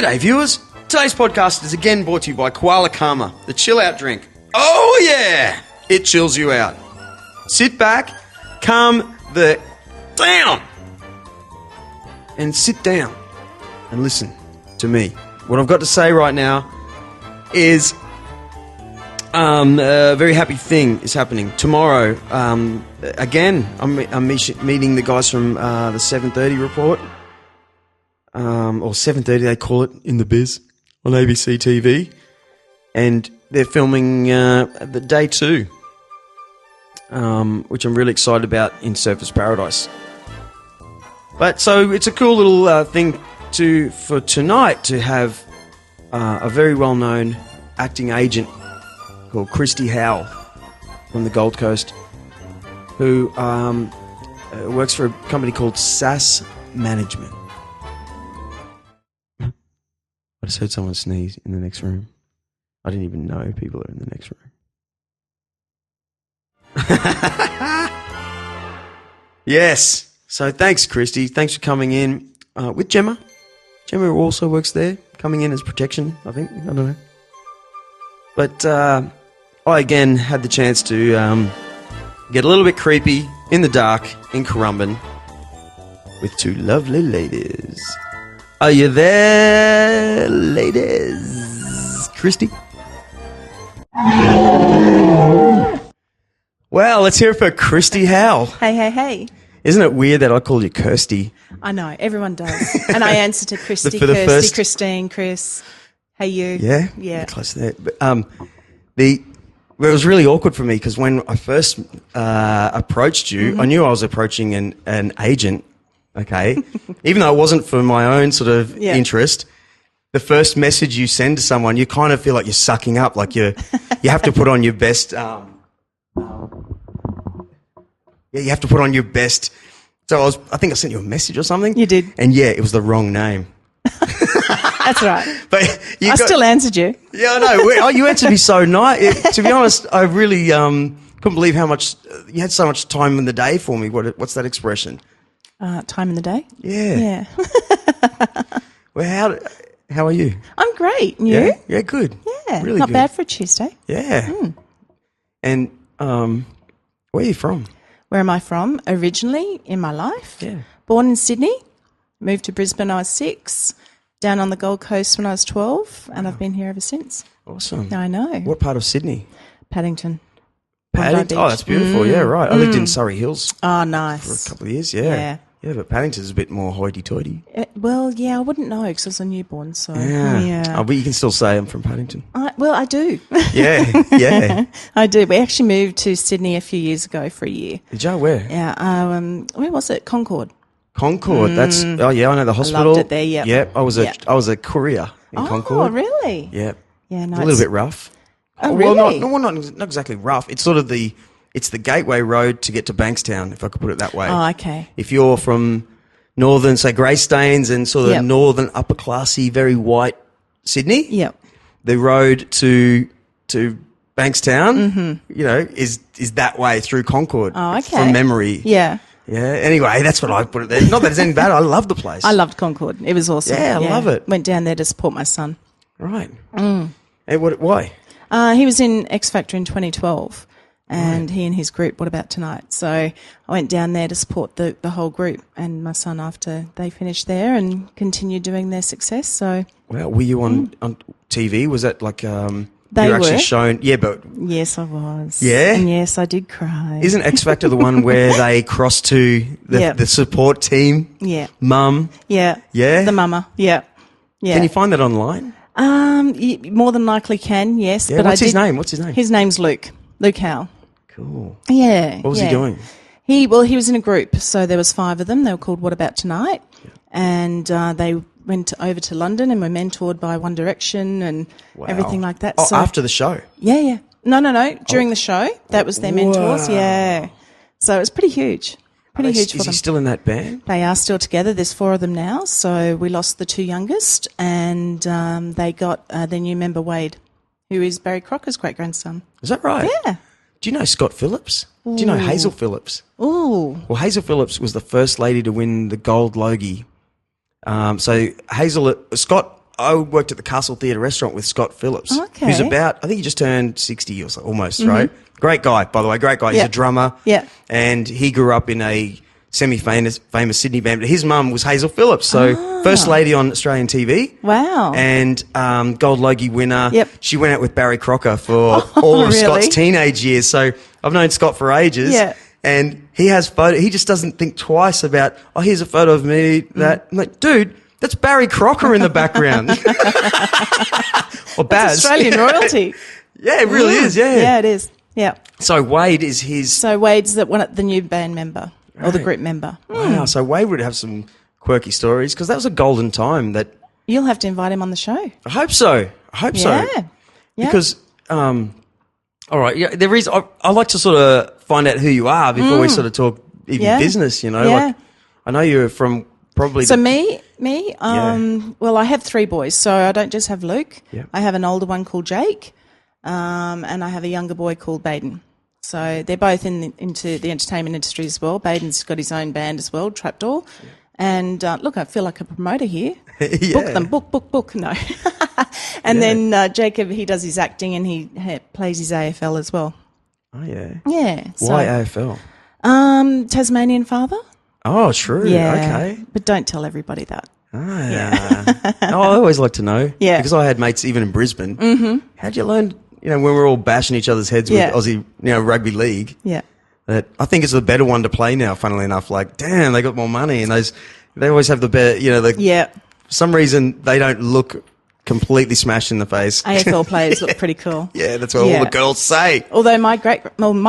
G'day viewers, today's podcast is again brought to you by Koala Karma, the chill out drink. Oh yeah, it chills you out. Sit back, calm the down, and sit down and listen to me. What I've got to say right now is a very happy thing is happening. Tomorrow, again, I'm meeting the guys from the 7:30 report. Or 7:30 they call it in the biz, on ABC TV. And they're filming the day 2, which I'm really excited about in Surfers Paradise. But so it's a cool little thing for tonight to have a very well-known acting agent called Kristy Howell from the Gold Coast, who works for a company called Sass Management. I just heard someone sneeze in the next room. I didn't even know people are in the next room. Yes. So thanks, Kristy. Thanks for coming in with Gemma. Gemma also works there, coming in as protection, I think. I don't know. But I again had the chance to get a little bit creepy in the dark in Currumbin with 2 lovely ladies. Are you there, ladies? Kristy? Well, let's hear it for Kristy Howell. Hey. Isn't it weird that I call you Kirsty? I know, everyone does. And I answer to Kristy, Christine, Chris. Hey, you. Yeah? Yeah. Close to that. But, it was really awkward for me because when I first approached you, I knew I was approaching an agent. Okay, even though it wasn't for my own sort of interest, the first message you send to someone, you kind of feel like you're sucking up, like you have to put on your best. You have to put on your best. So I think I sent you a message or something. You did, and it was the wrong name. That's right. But I still answered you. Yeah, I know. You answered me so nice. To be honest, I really couldn't believe how much you had so much time in the day for me. What's that expression? Time in the day? Yeah. Well, how are you? I'm great. And you? Yeah, good. Yeah, really not good. bad for a Tuesday. Yeah. And where are you from? Where am I from? Originally in my life? Yeah. Born in Sydney, moved to Brisbane when I was 6, down on the Gold Coast when I was 12, and I've been here ever since. Awesome. I know. What part of Sydney? Paddington. Paddington? Oh, that's beautiful. Yeah, right. I lived in Surrey Hills. Oh, nice. For a couple of years, yeah. Yeah, but Paddington's a bit more hoity-toity. Well, yeah, I wouldn't know because I was a newborn, so yeah. Oh, but you can still say I'm from Paddington. I do. Yeah. I do. We actually moved to Sydney a few years ago for a year. Did you? Where? Yeah. Where was it? Concord. Concord. That's. Oh, yeah. I know the hospital. I loved it there. Yeah. Yep. I was a courier in Concord. Oh, really? Yep. Yeah. No, a little bit rough. Oh, really? Well, not exactly rough. It's sort of it's the gateway road to get to Bankstown, if I could put it that way. Oh, okay. If you're from northern, say, Greystanes and sort of northern, upper classy, very white Sydney. Yep. The road to Bankstown, is that way through Concord. Oh, okay. From memory. Yeah. Yeah. Anyway, that's what I put it there. Not that it's anything bad. I love the place. I loved Concord. It was awesome. Yeah, I love it. Went down there to support my son. Right. And why? He was in X Factor in 2012. And he and his group, What About Tonight? So I went down there to support the whole group and my son after they finished there and continued doing their success. So, well, were you on TV? Was that like they were actually shown? Yeah, but yes, I was. Yeah, and yes, I did cry. Isn't X Factor the one where they cross to the support team? Yeah, Mum. Yeah, yeah, the Mumma. Yeah. Can you find that online? You more than likely can. Yes, yeah, but what's his name? What's his name? His name's Luke. Luke Howell. Cool. Yeah. What was he doing? He was in a group, so there was 5 of them. They were called What About Tonight, and they went over to London and were mentored by One Direction and everything like that. Oh, so, after the show? Yeah. No. During the show, that was their mentors. Yeah. So it was pretty huge. Pretty huge for them. Is he still in that band? They are still together. There's 4 of them now. So we lost the 2 youngest, and they got their new member Wade, who is Barry Crocker's great grandson. Is that right? Yeah. Do you know Scott Phillips? Do you know Hazel Phillips? Ooh. Well, Hazel Phillips was the first lady to win the gold Logie. So Scott I worked at the Castle Theatre restaurant with Scott Phillips, Okay. who's about, I think he just turned 60 or so, almost, right? Great guy, by the way, great guy. He's Yeah. a drummer. Yeah. And he grew up in a famous Sydney band. But his mum was Hazel Phillips, so first lady on Australian TV. Wow. And Gold Logie winner. Yep. She went out with Barry Crocker for all of really? Scott's teenage years. So I've known Scott for ages. Yeah. And he has photo. He just doesn't think twice about, oh, here's a photo of me. That I'm like, dude, that's Barry Crocker in the background. Or Baz. That's Australian royalty. Yeah, it really is. Yeah. Yeah, it is. Yeah. So Wade is his. So Wade's the new band member or the group member. Wow. So Wade would have some quirky stories because that was a golden time. That You'll have to invite him on the show. I hope so. I hope so. Yeah. Yeah. Because, all right, yeah, there is. I like to sort of find out who you are before we sort of talk even Yeah. business. You know, Yeah. like I know you're from probably. So me. Well, I have 3 boys, so I don't just have Luke. Yeah. I have an older one called Jake, and I have a younger boy called Baden. So they're both into the entertainment industry as well. Baden's got his own band as well, Trapdoor. And look, I feel like a promoter here. Yeah. Book them, book. No. And then Jacob, he does his acting and he plays his AFL as well. Oh yeah. Yeah. So, Why AFL? Tasmanian father. Oh, true. Yeah. Okay. But don't tell everybody that. Ah, yeah. I always like to know. Yeah. Because I had mates even in Brisbane. Mm-hmm. How'd you learn? You know, when we're all bashing each other's heads with Yeah. Aussie, rugby league. Yeah. That I think it's the better one to play now. Funnily enough, like damn, they got more money, and they always have the better. Yeah. For some reason they don't look completely smashed in the face. AFL players look pretty cool. Yeah, that's what all the girls say. Although my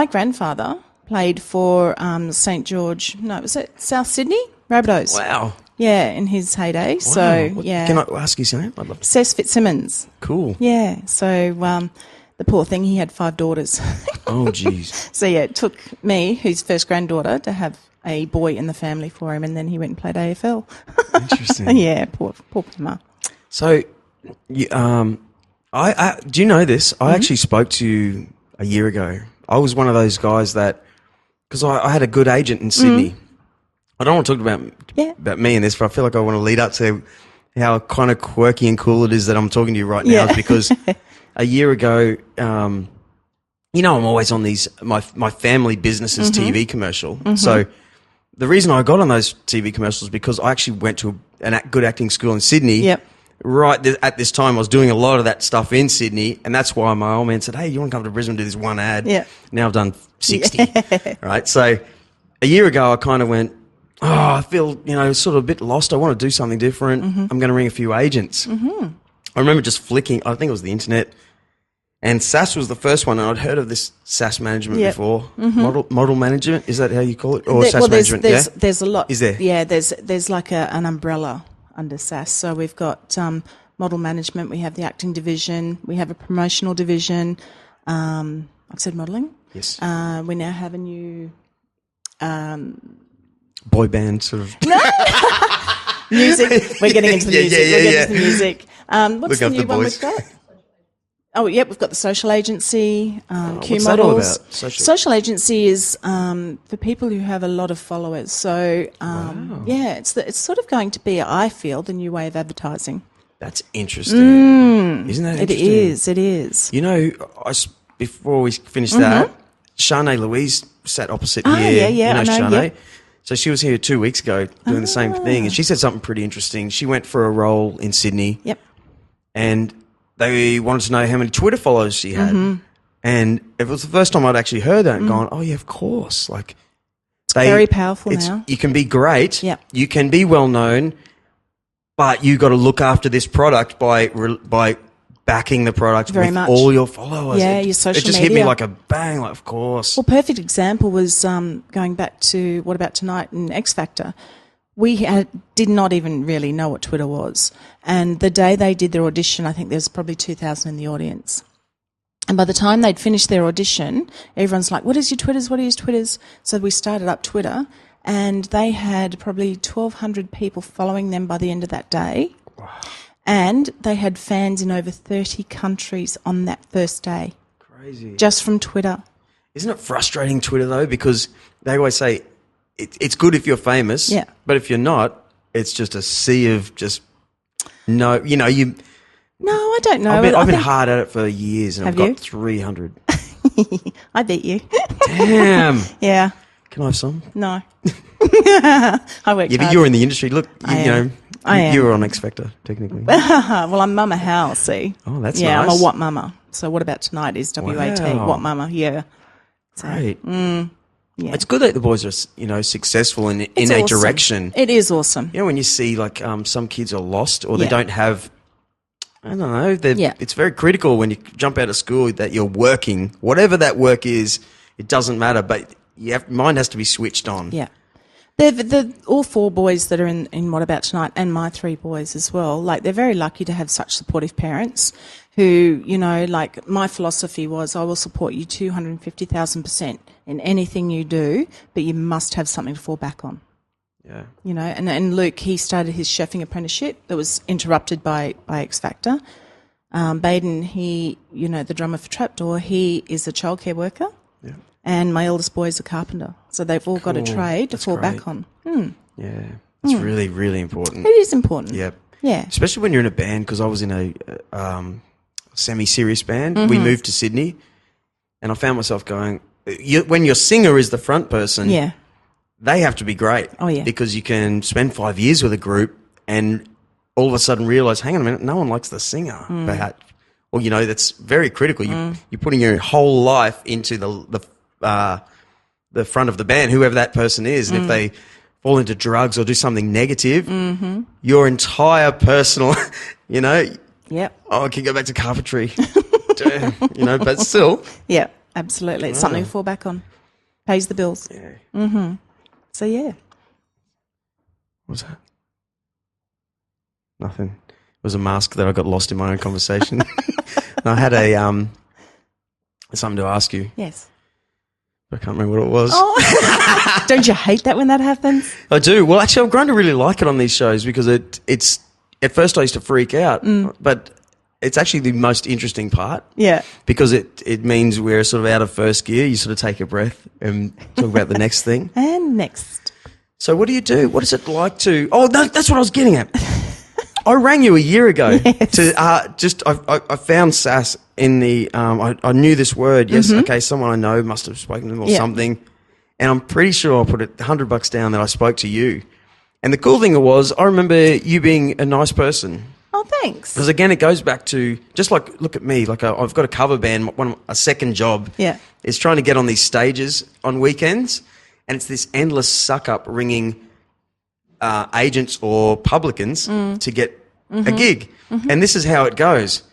grandfather played for St George. No, was it South Sydney Rabbitohs? Wow. Yeah, in his heyday. So yeah. Can I ask you something? I'd love to. Sass Fitzsimmons. Cool. Yeah. So the poor thing, he had 5 daughters. Oh, jeez. So yeah, it took me, who's first granddaughter, to have a boy in the family for him, and then he went and played AFL. Interesting. Yeah, poor Pima. So, you, I do you know this? I actually spoke to you a year ago. I was one of those guys that, because I had a good agent in Sydney. I don't want to talk about me in this, but I feel like I want to lead up to how kind of quirky and cool it is that I'm talking to you right now. Because a year ago, I'm always on these my family business's TV commercial. So the reason I got on those TV commercials is because I actually went to a good acting school in Sydney. Yep. Right at this time, I was doing a lot of that stuff in Sydney, and that's why my old man said, "Hey, you want to come to Brisbane and do this one ad?" Yeah. Now I've done 60. Right. So a year ago, I kind of went, "Oh, I feel sort of a bit lost. I want to do something different. I'm going to ring a few agents." I remember just flicking. I think it was the internet. And Sass was the first one, and I'd heard of this Sass management before. Model management, is that how you call it? Or Sass management, there's a lot. Is there? Yeah, there's like an umbrella under Sass. So we've got model management, we have the acting division, we have a promotional division. I've said modelling. Yes. We now have a new... boy band sort of... music. We're getting into the music. We're getting into the music. What's Look the after new one boys. we've got? Oh, yeah, we've got the social agency, Q what's that all Models. about? Social agency is for people who have a lot of followers. So, yeah, it's sort of going to be, I feel, the new way of advertising. That's interesting. Isn't that interesting? It is. You know, before we finish that, Shanae Louise sat opposite here. Yeah, you know I know, Shanae? yep. So she was here 2 weeks ago doing the same thing, and she said something pretty interesting. She went for a role in Sydney. Yep. And they wanted to know how many Twitter followers she had. And it was the first time I'd actually heard that and gone, oh, yeah, of course. Like, It's very powerful now. You can be great. Yep. You can be well known, but you got to look after this product by backing the product Very with much. all your followers. Yeah, your social It just hit me media. like a bang, like, of course. Well, perfect example was going back to What About Tonight and X Factor. We did not even really know what Twitter was. And the day they did their audition, I think there was probably 2,000 in the audience. And by the time they'd finished their audition, everyone's like, what is your Twitters? What are your Twitters? So we started up Twitter, and they had probably 1,200 people following them by the end of that day. Wow. And they had fans in over 30 countries on that first day. Crazy. Just from Twitter. Isn't it frustrating, Twitter, though? Because they always say it's good if you're famous, Yeah. but if you're not, it's just a sea of just No, you know, No, I don't know. I've been hard at it for years, and I've Have you? got 300. I beat you. Damn. Yeah. Can I have some? No. I worked Yeah, but hard. you're in the industry. Look, I you am. know, I am. you were on X Factor, technically. Well, I'm Mumma Howell, see. Oh, that's yeah, nice. I'm a What Mumma. So what about tonight is WAT, Wow. What Mumma, yeah. So, Great. yeah. It's good that the boys are, you know, successful in It's a awesome. direction. It is awesome. You know, when you see like some kids are lost or they Yeah. don't have, I don't know, Yeah. it's very critical when you jump out of school that you're working, whatever that work is, it doesn't matter, but mind has to be switched on. Yeah. They're all 4 boys that are in What About Tonight, and my 3 boys as well. Like, they're very lucky to have such supportive parents who, you know, like, my philosophy was, I will support you 250,000% in anything you do, but you must have something to fall back on. Yeah. You know, and Luke, he started his chefing apprenticeship that was interrupted by X Factor. Baden, he, you know, the drummer for Trapdoor, he is a childcare worker. Yeah. And my eldest boy is a carpenter. So they've all got a Cool. trade to That's fall great. back on. Yeah. It's really, really important. It is important. Yeah. Yeah. Especially when you're in a band, because I was in a semi-serious band. Mm-hmm. We moved to Sydney, and I found myself going, when your singer is the front person, Yeah. they have to be great. Oh, yeah. Because you can spend 5 years with a group and all of a sudden realise, hang on a minute, no one likes the singer, Mm. perhaps. Well, you know, that's very critical. You're putting your whole life into the front of the band, whoever that person is, and if they fall into drugs or do something negative, your entire personal, you know, Yep. I can go back to carpentry, you know, but still. Yeah, absolutely. It's something to fall back on. Pays the bills. Yeah. So, yeah. What was that? Nothing. It was a mask that I got lost in my own conversation. And I had something to ask you. Yes. I can't remember what it was. Oh. Don't you hate that when that happens? I do. Well, actually, I've grown to really like it on these shows because it's at first I used to freak out, but it's actually the most interesting part. Yeah. Because it means we're sort of out of first gear. You sort of take a breath and talk about the next thing. And next. So what do you do? What is it like to... Oh, that's what I was getting at. I rang you a year ago to I found Sass in the I knew this word. Yes, okay, someone I know must have spoken to them or something, and I'm pretty sure I put $100 down that I spoke to you. And the cool thing was, I remember you being a nice person. Oh, thanks. Because again, it goes back to just like look at me. Like I've got a cover band. A second job. Yeah. Is trying to get on these stages on weekends, and it's this endless suck up ringing agents or publicans to get a gig. And this is how it goes.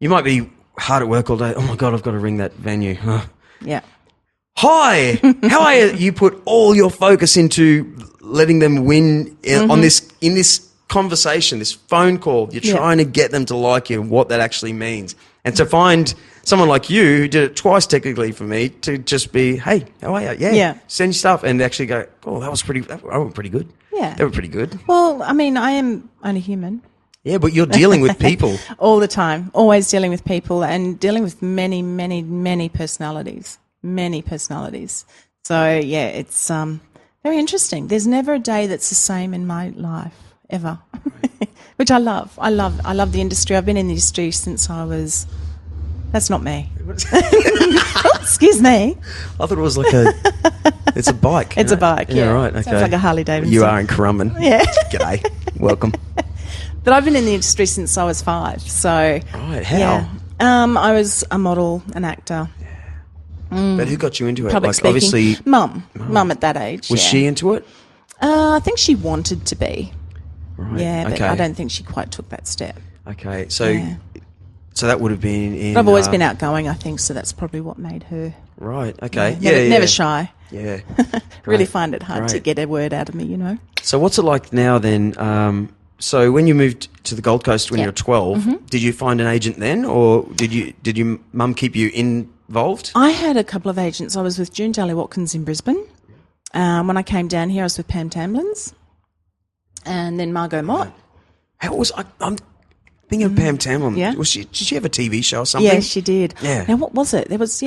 You might be hard at work all day. Oh my God, I've got to ring that venue. Yeah. Hi, how are you? You put all your focus into letting them win in this conversation, this phone call. You're trying to get them to like you and what that actually means. And to find someone like you who did it twice technically for me to just be, hey, how are you? Yeah. Send your stuff and actually go, oh, that went pretty good. Yeah. They were pretty good. Well, I mean, I am only human. Yeah, but you're dealing with people. All the time. Always dealing with people and dealing with many, many, many personalities. Many personalities. So, yeah, it's very interesting. There's never a day that's the same in my life, ever, which I love. I love the industry. I've been in the industry since I was... That's not me. Excuse me. I thought it was like it's a bike. It's a bike, yeah. Right, okay. Sounds like a Harley Davidson. You are in Currumbin. Yeah. G'day. Welcome. But I've been in the industry since I was 5, so... Right, how? Yeah. I was a model, an actor. But who got you into it? Public like, speaking. obviously... Mum at that age, Was she into it? I think she wanted to be. Right, Yeah, but okay. I don't think she quite took that step. Okay, so... Yeah. So that would have been in... But I've always been outgoing, I think, so that's probably what made her... Right, okay. Never shy. Yeah. Really find it hard to Great. get a word out of me, you know. So what's it like now then? So when you moved to the Gold Coast when you were 12, did you find an agent then, or did your mum keep you involved? I had a couple of agents. I was with June Daly Watkins in Brisbane. When I came down here, I was with Pam Tamblins and then Margot Mott. How was I'm thinking of Pam Tamlin. Yeah. Did she have a TV show or something? Yes, she did. Yeah. Now, what was it? There was,